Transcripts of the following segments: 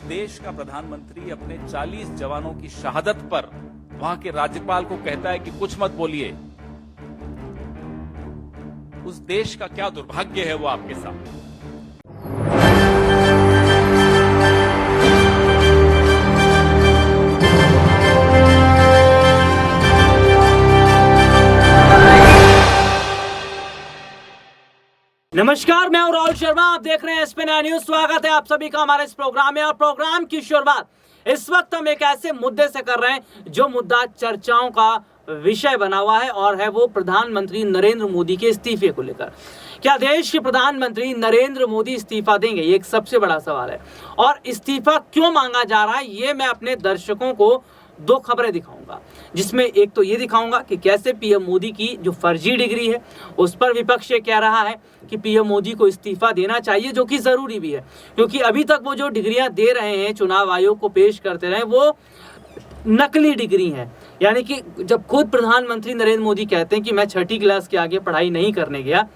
देश का प्रधानमंत्री अपने 40 जवानों की शहादत पर वहां के राज्यपाल को कहता है कि कुछ मत बोलिए, उस देश का क्या दुर्भाग्य है वो आपके सामने। नमस्कार, मैं हूं राहुल शर्मा। आप देख रहे हैं एसपी 9 न्यूज। स्वागत है आप सभी का हमारे इस प्रोग्राम में। और प्रोग्राम की शुरुआत इस वक्त हम एक ऐसे मुद्दे से कर रहे हैं जो मुद्दा चर्चाओं का विषय बना हुआ है और है वो प्रधानमंत्री नरेंद्र मोदी के इस्तीफे को लेकर। क्या देश के प्रधानमंत्री नरेंद्र मोदी इस्तीफा देंगे? ये एक सबसे बड़ा सवाल है। और इस्तीफा क्यों मांगा जा रहा है, ये मैं अपने दर्शकों को दो खबरें दिखाऊंगा, जिसमें एक तो ये दिखाऊंगा कि कैसे पीएम मोदी की जो फर्जी डिग्री है उस पर विपक्ष ये कह रहा है कि पीएम मोदी को इस्तीफा देना चाहिए, जो कि जरूरी भी है, क्योंकि अभी तक वो जो डिग्रियां दे रहे हैं, चुनाव आयोग को पेश करते रहे, वो नकली डिग्री है। यानी कि जब खुद प्रधानमंत्री नरेंद्र मोदी कहते हैं कि मैं 6ठी क्लास के आगे पढ़ाई नहीं करने गया,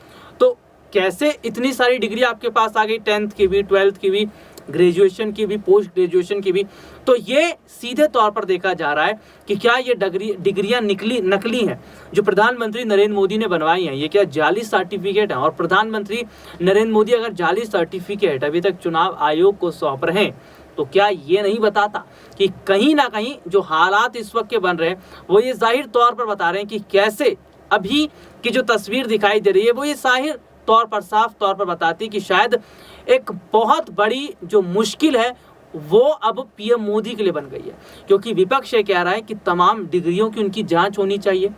तो कैसे इतनी सारी डिग्री आपके पास आ गई, 10th की भी, 12th की भी, ग्रेजुएशन की भी, पोस्ट ग्रेजुएशन की भी। तो ये सीधे तौर पर देखा जा रहा है कि क्या ये डिग्रियां नकली हैं जो प्रधानमंत्री नरेंद्र मोदी ने बनवाई हैं। ये क्या जाली सर्टिफिकेट है? और प्रधानमंत्री नरेंद्र मोदी अगर जाली सर्टिफिकेट अभी तक चुनाव आयोग को सौंप रहे हैं, तो क्या ये नहीं बताता कि कहीं ना कहीं जो हालात इस वक्त के बन रहे हैं वो ये जाहिर तौर पर बता रहे हैं कि कैसे अभी की जो तस्वीर दिखाई दे रही है वो ये जाहिर तौर पर, साफ तौर पर बताती है कि शायद एक बहुत बड़ी जो मुश्किल है वो अब पीएम मोदी के लिए बन गई है। क्योंकि विपक्ष ये कह रहा है कि तमाम डिग्रियों की उनकी जांच होनी चाहिए,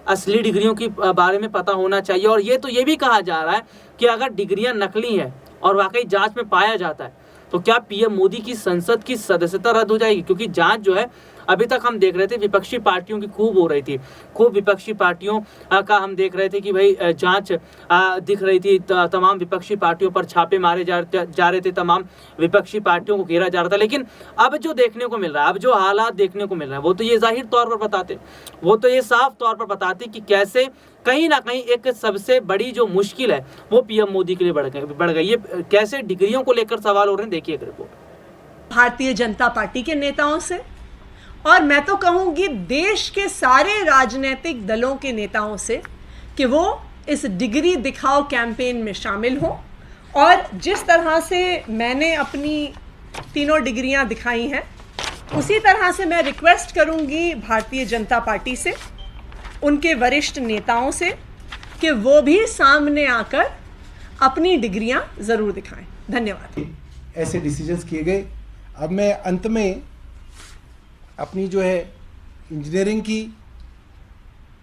असली डिग्रियों के बारे में पता होना चाहिए। और ये भी कहा जा रहा है कि अगर डिग्रियां नकली हैं और वाकई जांच में पाया जाता है तो क्या पीएम मोदी की संसद की सदस्यता रद्द हो जाएगी? क्योंकि जांच जो है अभी तक हम देख रहे थे विपक्षी पार्टियों की खूब हो रही थी, खूब विपक्षी पार्टियों का हम देख रहे थे कि भाई जांच दिख रही थी, तमाम विपक्षी पार्टियों पर छापे मारे जा रहे थे, तमाम विपक्षी पार्टियों को घेरा जा रहा था। लेकिन अब जो देखने को मिल रहा है, अब जो हालात देखने को मिल रहे हैं, वो तो ये जाहिर तौर पर बताते, वो तो ये साफ तौर पर बताते कि कैसे कहीं ना कहीं एक सबसे बड़ी जो मुश्किल है वो पीएम मोदी के लिए बढ़ गई है। कैसे डिग्रियों को लेकर सवाल हो रहे हैं, देखिए एक रिपोर्ट। भारतीय जनता पार्टी के नेताओं से, और मैं तो कहूंगी देश के सारे राजनीतिक दलों के नेताओं से, कि वो इस डिग्री दिखाओ कैंपेन में शामिल हो। और जिस तरह से मैंने अपनी तीनों डिग्रियां दिखाई हैं, उसी तरह से मैं रिक्वेस्ट करूंगी भारतीय जनता पार्टी से, उनके वरिष्ठ नेताओं से, कि वो भी सामने आकर अपनी डिग्रियां जरूर दिखाएं। धन्यवाद। ऐसे डिसीजंस किए गए। अब मैं अंत में अपनी जो है इंजीनियरिंग की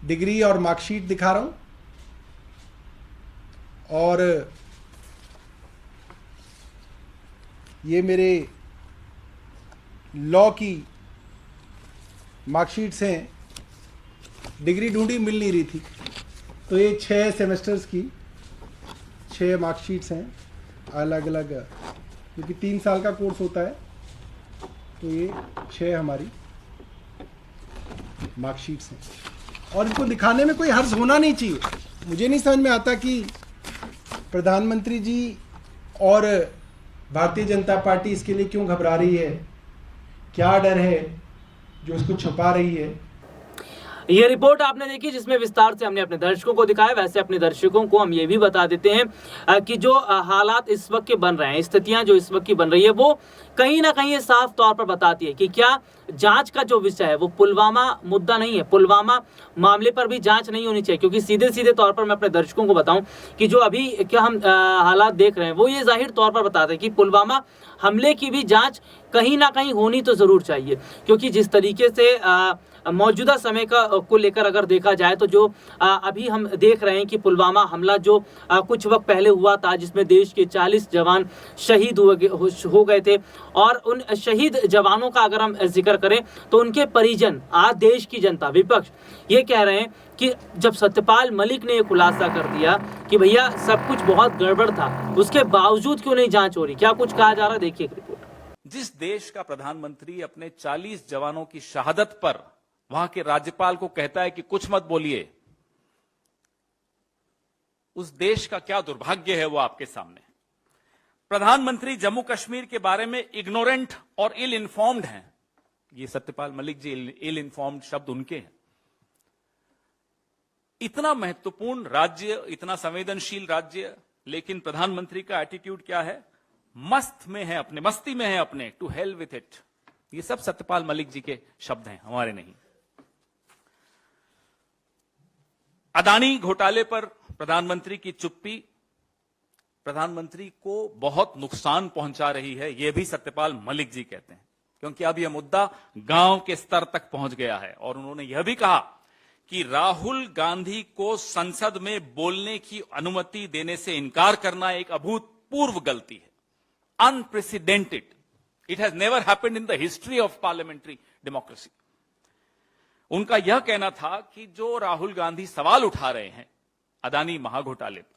डिग्री और मार्कशीट दिखा रहा हूँ, और ये मेरे लॉ की मार्कशीट्स हैं। डिग्री ढूंढी, मिल नहीं रही थी, तो ये 6 सेमेस्टर्स की 6 मार्कशीट्स हैं अलग अलग, क्योंकि 3 साल का कोर्स होता है। तो ये 6 हमारी मार्कशीट्स हैं, और इनको दिखाने में कोई हर्ज होना नहीं चाहिए। मुझे नहीं समझ में आता कि प्रधानमंत्री जी और भारतीय जनता पार्टी इसके लिए क्यों घबरा रही है, क्या डर है जो इसको छुपा रही है। ये रिपोर्ट आपने देखी जिसमें विस्तार से हमने अपने दर्शकों को दिखाया। वैसे अपने दर्शकों को हम ये भी बता देते हैं कि जो हालात इस वक्त के बन रहे हैं, स्थितियां जो इस वक्त की बन रही है, वो कहीं ना कहीं ये साफ तौर पर बताती है कि क्या जांच का जो विषय है वो पुलवामा मुद्दा नहीं है, पुलवामा मामले पर भी जांच नहीं होनी चाहिए। क्योंकि सीधे तौर पर मैं अपने दर्शकों को बताऊं कि जो अभी क्या हम हालात देख रहे हैं वो ये जाहिर तौर पर बताते हैं कि पुलवामा हमले की भी जांच कहीं ना कहीं होनी तो जरूर चाहिए। क्योंकि जिस तरीके से मौजूदा समय को लेकर अगर देखा जाए तो जो अभी हम देख रहे हैं कि पुलवामा हमला जो कुछ वक्त पहले हुआ था, जिसमें देश के 40 जवान शहीद हो गए थे, और उन शहीद जवानों का अगर हम जिक्र करें तो उनके परिजन, आज देश की जनता, विपक्ष ये कह रहे हैं कि जब सत्यपाल मलिक ने ये खुलासा कर दिया कि भैया सब कुछ बहुत गड़बड़ था, उसके बावजूद क्यों नहीं जांच हो रही, क्या कुछ कहा जा रहा है, देखिए एक रिपोर्ट। जिस देश का प्रधानमंत्री अपने 40 जवानों की शहादत पर वहां के राज्यपाल को कहता है कि कुछ मत बोलिए, उस देश का क्या दुर्भाग्य है वो आपके सामने। प्रधानमंत्री जम्मू कश्मीर के बारे में इग्नोरेंट और इल इन्फॉर्म्ड हैं। ये सत्यपाल मलिक जी इल इन्फॉर्म्ड शब्द उनके हैं। इतना महत्वपूर्ण राज्य, इतना संवेदनशील राज्य, लेकिन प्रधानमंत्री का एटीट्यूड क्या है? मस्त में है, अपने मस्ती में है अपने, टू हेल विथ इट। ये सब सत्यपाल मलिक जी के शब्द हैं, हमारे नहीं। अदानी घोटाले पर प्रधानमंत्री की चुप्पी प्रधानमंत्री को बहुत नुकसान पहुंचा रही है, यह भी सत्यपाल मलिक जी कहते हैं, क्योंकि अब यह मुद्दा गांव के स्तर तक पहुंच गया है। और उन्होंने यह भी कहा कि राहुल गांधी को संसद में बोलने की अनुमति देने से इनकार करना एक अभूतपूर्व गलती है, unprecedented. It has never happened in the history of parliamentary democracy. उनका यह कहना था कि जो राहुल गांधी सवाल उठा रहे हैं अदानी महाघोटाले पर,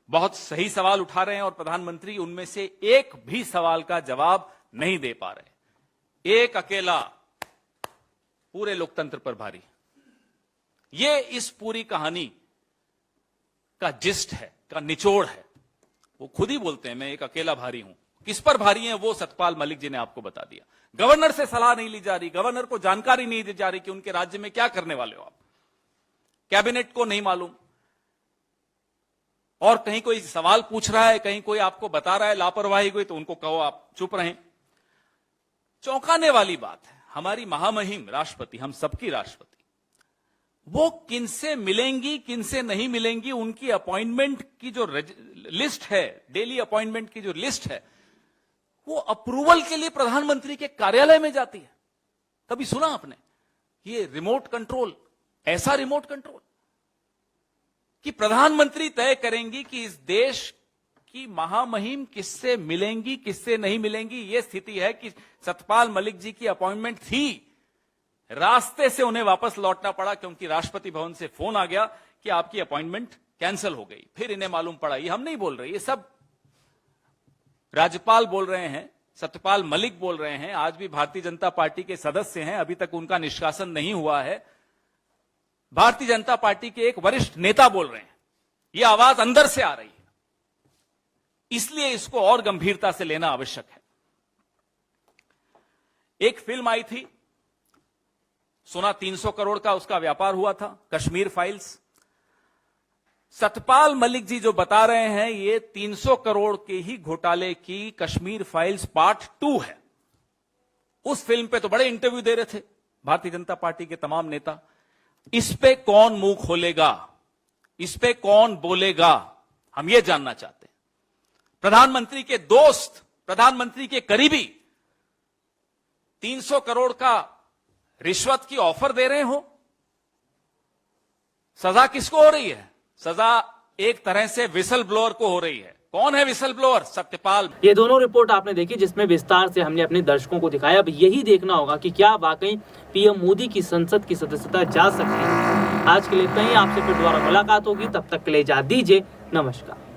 बहुत सही सवाल उठा रहे हैं और प्रधानमंत्री उनमें से एक भी सवाल का जवाब नहीं दे पा रहे। एक अकेला पूरे लोकतंत्र पर भारी। ये इस पूरी कहानी का जिस्ट है, का निचोड़ है। वो खुद ही बोलते हैं मैं एक अकेला भारी हूं। किस पर भारी हैं वो सत्यपाल मलिक जी ने आपको बता दिया। गवर्नर से सलाह नहीं ली जा रही, गवर्नर को जानकारी नहीं दी जा रही कि उनके राज्य में क्या करने वाले हो आप। कैबिनेट को नहीं मालूम, और कहीं कोई सवाल पूछ रहा है, कहीं कोई आपको बता रहा है लापरवाही हुई, तो उनको कहो आप चुप रहें। चौंकाने वाली बात है, हमारी महामहिम राष्ट्रपति, हम सबकी राष्ट्रपति, वो किनसे मिलेंगी किनसे नहीं मिलेंगी, उनकी अपॉइंटमेंट की जो लिस्ट है, डेली अपॉइंटमेंट की जो लिस्ट है, वो अप्रूवल के लिए प्रधानमंत्री के कार्यालय में जाती है। कभी सुना आपने ये रिमोट कंट्रोल? ऐसा रिमोट कंट्रोल कि प्रधानमंत्री तय करेंगी कि इस देश की महामहिम किससे मिलेंगी किससे नहीं मिलेंगी। यह स्थिति है कि सत्यपाल मलिक जी की अपॉइंटमेंट थी, रास्ते से उन्हें वापस लौटना पड़ा क्योंकि राष्ट्रपति भवन से फोन आ गया कि आपकी अपॉइंटमेंट कैंसिल हो गई। फिर इन्हें मालूम पड़ा। ये हम नहीं बोल रहे, ये सब राज्यपाल बोल रहे हैं, सत्यपाल मलिक बोल रहे हैं। आज भी भारतीय जनता पार्टी के सदस्य हैं, अभी तक उनका निष्कासन नहीं हुआ है। भारतीय जनता पार्टी के एक वरिष्ठ नेता बोल रहे हैं। यह आवाज अंदर से आ रही है, इसलिए इसको और गंभीरता से लेना आवश्यक है। एक फिल्म आई थी, सोना 300 करोड़ का उसका व्यापार हुआ था, कश्मीर फाइल्स। सत्यपाल मलिक जी जो बता रहे हैं ये 300 करोड़ के ही घोटाले की कश्मीर फाइल्स पार्ट 2 है। उस फिल्म पे तो बड़े इंटरव्यू दे रहे थे भारतीय जनता पार्टी के तमाम नेता। इस पे कौन मुंह खोलेगा, इस पे कौन बोलेगा, हम ये जानना चाहते हैं। प्रधानमंत्री के दोस्त, प्रधानमंत्री के करीबी 300 करोड़ का रिश्वत की ऑफर दे रहे हो। सजा किसको हो रही है? सजा एक तरह से विसल ब्लोअर को हो रही है। कौन है विसल ब्लोअर? सत्यपाल। ये दोनों रिपोर्ट आपने देखी जिसमें विस्तार से हमने अपने दर्शकों को दिखाया। अब यही देखना होगा कि क्या वाकई पीएम मोदी की संसद की सदस्यता जा सकती है। आज के लिए इतना ही, आपसे फिर दोबारा मुलाकात होगी, तब तक के लिए इजाजत दीजिए। नमस्कार।